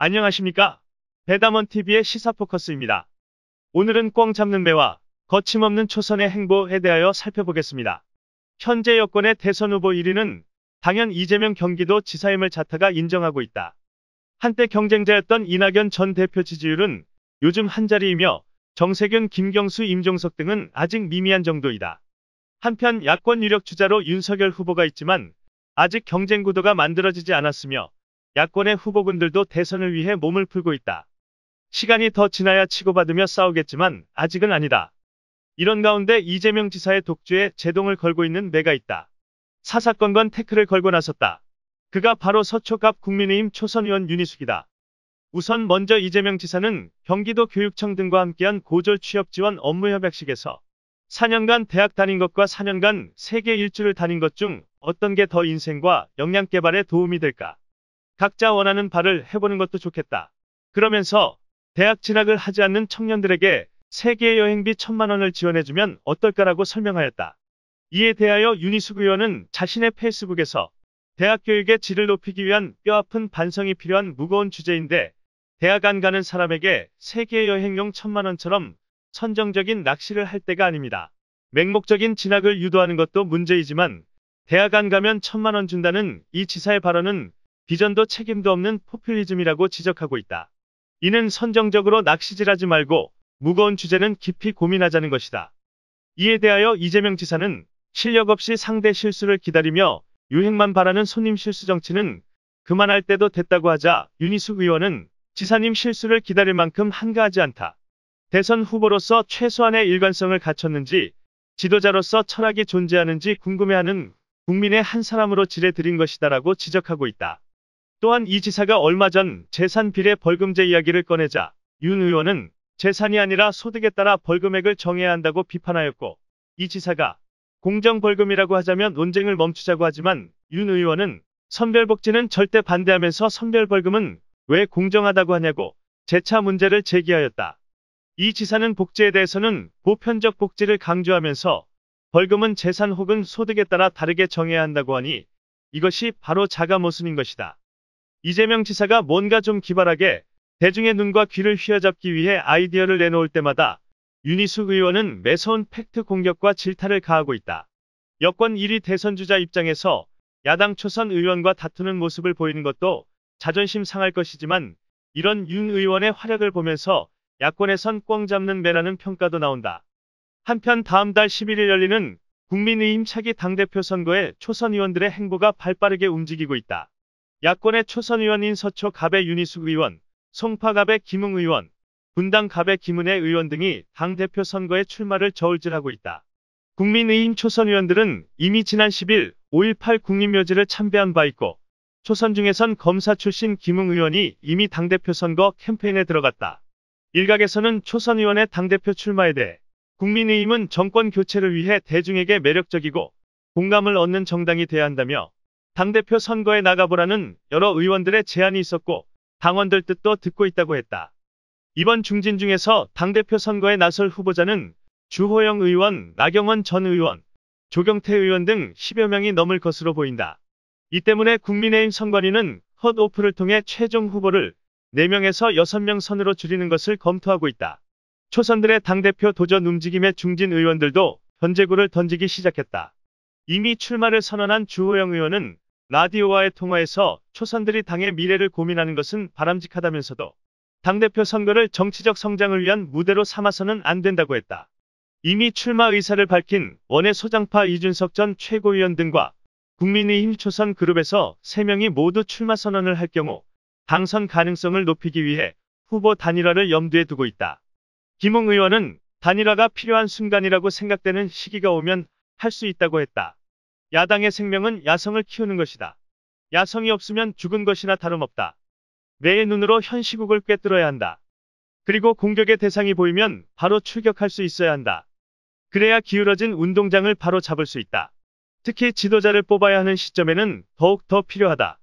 안녕하십니까? 배담원TV의 시사포커스입니다. 오늘은 꽝 잡는 매와 거침없는 초선의 행보에 대하여 살펴보겠습니다. 현재 여권의 대선 후보 1위는 당연 이재명 경기도지사임을 자타가 인정하고 있다. 한때 경쟁자였던 이낙연 전 대표 지지율은 요즘 한자리이며 정세균, 김경수, 임종석 등은 아직 미미한 정도이다. 한편 야권 유력 주자로 윤석열 후보가 있지만 아직 경쟁 구도가 만들어지지 않았으며 야권의 후보군들도 대선을 위해 몸을 풀고 있다. 시간이 더 지나야 치고받으며 싸우겠지만 아직은 아니다. 이런 가운데 이재명 지사의 독주에 제동을 걸고 있는 매가 있다. 사사건건 태클을 걸고 나섰다. 그가 바로 서초갑 국민의힘 초선 의원 윤희숙이다. 우선 먼저 이재명 지사는 경기도 교육청 등과 함께한 고졸 취업 지원 업무 협약식에서 4년간 대학 다닌 것과 4년간 세계 일주를 다닌 것 중 어떤 게 더 인생과 역량 개발에 도움이 될까? 각자 원하는 바를 해보는 것도 좋겠다. 그러면서 대학 진학을 하지 않는 청년들에게 세계 여행비 1,000만 원을 지원해주면 어떨까라고 설명하였다. 이에 대하여 윤희숙 의원은 자신의 페이스북에서 대학 교육의 질을 높이기 위한 뼈아픈 반성이 필요한 무거운 주제인데 대학 안 가는 사람에게 세계 여행용 1,000만 원처럼 선정적인 낚시를 할 때가 아닙니다. 맹목적인 진학을 유도하는 것도 문제이지만 대학 안 가면 1,000만 원 준다는 이 지사의 발언은 비전도 책임도 없는 포퓰리즘이라고 지적하고 있다. 이는 선정적으로 낚시질하지 말고 무거운 주제는 깊이 고민하자는 것이다. 이에 대하여 이재명 지사는 실력 없이 상대 실수를 기다리며 유행만 바라는 손님 실수 정치는 그만할 때도 됐다고 하자 윤희숙 의원은 지사님 실수를 기다릴 만큼 한가하지 않다. 대선 후보로서 최소한의 일관성을 갖췄는지 지도자로서 철학이 존재하는지 궁금해하는 국민의 한 사람으로 지레드린 것이다라고 지적하고 있다. 또한 이 지사가 얼마 전 재산 비례 벌금제 이야기를 꺼내자 윤 의원은 재산이 아니라 소득에 따라 벌금액을 정해야 한다고 비판하였고 이 지사가 공정벌금이라고 하자면 논쟁을 멈추자고 하지만 윤 의원은 선별복지는 절대 반대하면서 선별벌금은 왜 공정하다고 하냐고 재차 문제를 제기하였다. 이 지사는 복지에 대해서는 보편적 복지를 강조하면서 벌금은 재산 혹은 소득에 따라 다르게 정해야 한다고 하니 이것이 바로 자가 모순인 것이다. 이재명 지사가 뭔가 좀 기발하게 대중의 눈과 귀를 휘어잡기 위해 아이디어를 내놓을 때마다 윤희숙 의원은 매서운 팩트 공격과 질타를 가하고 있다. 여권 1위 대선주자 입장에서 야당 초선 의원과 다투는 모습을 보이는 것도 자존심 상할 것이지만 이런 윤 의원의 활약을 보면서 야권에선 꽝 잡는 매라는 평가도 나온다. 한편 다음 달 11일 열리는 국민의힘 차기 당대표 선거에 초선 의원들의 행보가 발빠르게 움직이고 있다. 야권의 초선 의원인 서초갑의 윤희숙 의원, 송파갑의 김웅 의원, 분당갑의 김은혜 의원 등이 당대표 선거에 출마를 저울질하고 있다. 국민의힘 초선 의원들은 이미 지난 10일 5.18 국립묘지를 참배한 바 있고 초선 중에선 검사 출신 김웅 의원이 이미 당대표 선거 캠페인에 들어갔다. 일각에서는 초선 의원의 당대표 출마에 대해 국민의힘은 정권 교체를 위해 대중에게 매력적이고 공감을 얻는 정당이 돼야 한다며 당대표 선거에 나가보라는 여러 의원들의 제안이 있었고 당원들 뜻도 듣고 있다고 했다. 이번 중진 중에서 당대표 선거에 나설 후보자는 주호영 의원, 나경원 전 의원, 조경태 의원 등 10여 명이 넘을 것으로 보인다. 이 때문에 국민의힘 선관위는 컷오프를 통해 최종 후보를 4명에서 6명 선으로 줄이는 것을 검토하고 있다. 초선들의 당대표 도전 움직임에 중진 의원들도 견제구를 던지기 시작했다. 이미 출마를 선언한 주호영 의원은 라디오와의 통화에서 초선들이 당의 미래를 고민하는 것은 바람직하다면서도 당대표 선거를 정치적 성장을 위한 무대로 삼아서는 안 된다고 했다. 이미 출마 의사를 밝힌 원외 소장파 이준석 전 최고위원 등과 국민의힘 초선 그룹에서 3명이 모두 출마 선언을 할 경우 당선 가능성을 높이기 위해 후보 단일화를 염두에 두고 있다. 김웅 의원은 단일화가 필요한 순간이라고 생각되는 시기가 오면 할 수 있다고 했다. 야당의 생명은 야성을 키우는 것이다. 야성이 없으면 죽은 것이나 다름없다. 매의 눈으로 현 시국을 꿰뚫어야 한다. 그리고 공격의 대상이 보이면 바로 출격할 수 있어야 한다. 그래야 기울어진 운동장을 바로 잡을 수 있다. 특히 지도자를 뽑아야 하는 시점에는 더욱 더 필요하다.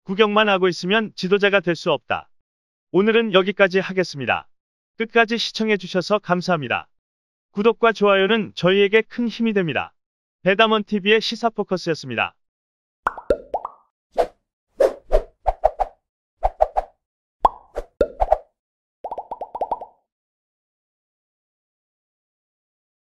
구경만 하고 있으면 지도자가 될 수 없다. 오늘은 여기까지 하겠습니다. 끝까지 시청해주셔서 감사합니다. 구독과 좋아요는 저희에게 큰 힘이 됩니다. 배담원TV의 시사포커스였습니다.